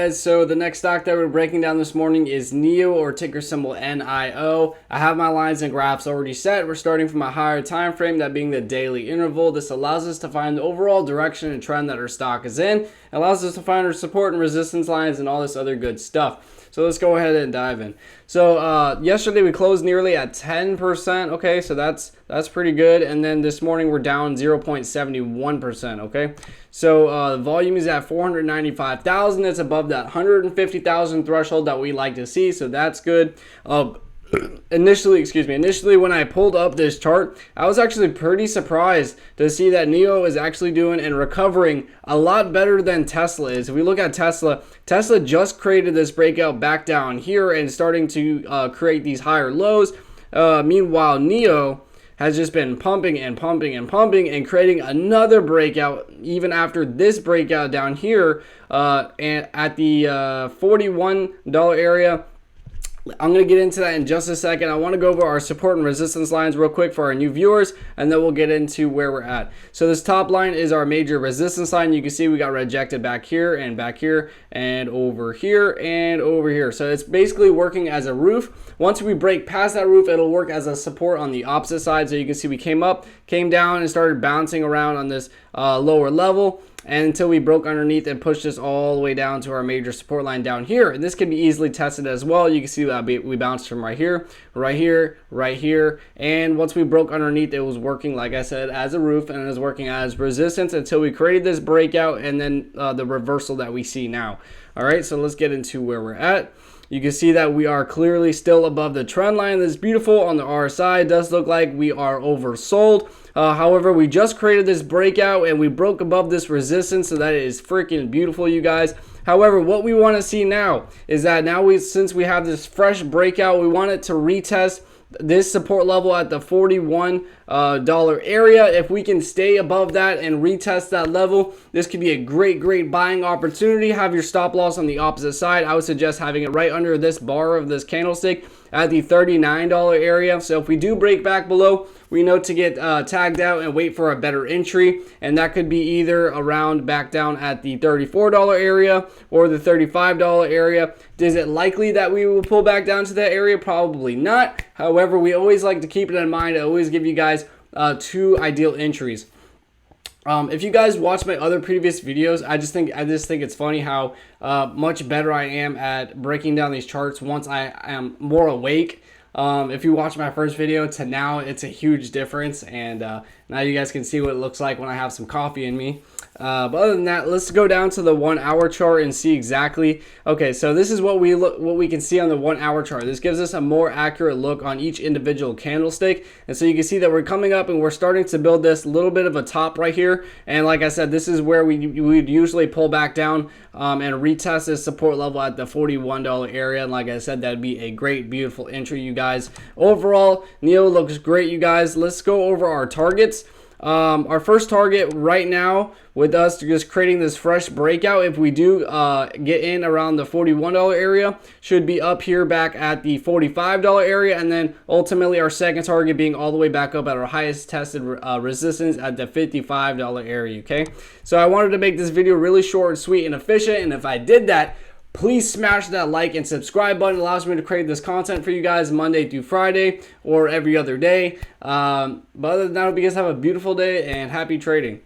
guys, so the next stock that we're breaking down this morning is NIO, or ticker symbol NIO. I have my lines and graphs already set. We're starting from a higher time frame, that being the daily interval. This allows us to find the overall direction and trend that our stock is in. It allows us to find our support and resistance lines and all this other good stuff. So let's go ahead and dive in. So yesterday we closed nearly at 10%. Okay, so that's pretty good. And then this morning we're down 0.71%. Okay, so the volume is at 495,000. It's above that 150,000 threshold that we like to see. So that's good. Initially when I pulled up this chart, I was actually pretty surprised to see that NIO is actually doing and recovering a lot better than Tesla is. If we look at Tesla just created this breakout back down here and starting to create these higher lows. Meanwhile, NIO has just been pumping and creating another breakout even after this breakout down here and at the $41 area. I'm going to get into that in just a second. I want to go over our support and resistance lines real quick for our new viewers, and then we'll get into where we're at. So this top line is our major resistance line. You can see we got rejected back here and over here and over here. So it's basically working as a roof. Once we break past that roof, it'll work as a support on the opposite side. So you can see we came up, came down, and started bouncing around on this lower level, and until we broke underneath and pushed us all the way down to our major support line down here. And this can be easily tested as well. You can see that we bounced from right here, and once we broke underneath, it was working, like I said, as a roof, and it was working as resistance until we created this breakout and then the reversal that we see now. All right, so let's get into where we're at. You can see that we are clearly still above the trend line. That's beautiful. On the RSI, it does look like we are oversold. However, we just created this breakout and we broke above this resistance, so that is freaking beautiful, you guys. However, what we want to see now is that since we have this fresh breakout, we want it to retest this support level at the $41 area. If we can stay above that and retest that level, this could be a great buying opportunity. Have your stop loss on the opposite side. I would suggest having it right under this bar of this candlestick at the $39 area. So if we do break back below, we know to get tagged out and wait for a better entry, and that could be either around back down at the $34 area or the $35 area. Is it likely that we will pull back down to that area? Probably not. However, we always like to keep it in mind. I always give you guys two ideal entries. If you guys watch my other previous videos, I just think it's funny how much better I am at breaking down these charts once I am more awake. If you watch my first video to now, it's a huge difference, and now you guys can see what it looks like when I have some coffee in me. But other than that, let's go down to the 1 hour chart and see exactly. Okay, so this is what we can see on the 1 hour chart. This gives us a more accurate look on each individual candlestick, and so you can see that we're coming up and we're starting to build this little bit of a top right here. And like I said, this is where we would usually pull back down and retest this support level at the $41 area. And like I said, that'd be a great, beautiful entry, you guys. Overall, NIO looks great, you guys. Let's go over our targets. Our first target right now with us just creating this fresh breakout, if we do get in around the $41 area, should be up here back at the $45 area, and then ultimately our second target being all the way back up at our highest tested resistance at the $55 area. Okay, so I wanted to make this video really short and sweet and efficient, and if I did that, please smash that like and subscribe button. It allows me to create this content for you guys Monday through Friday or every other day. But other than that, I hope you guys have a beautiful day and happy trading.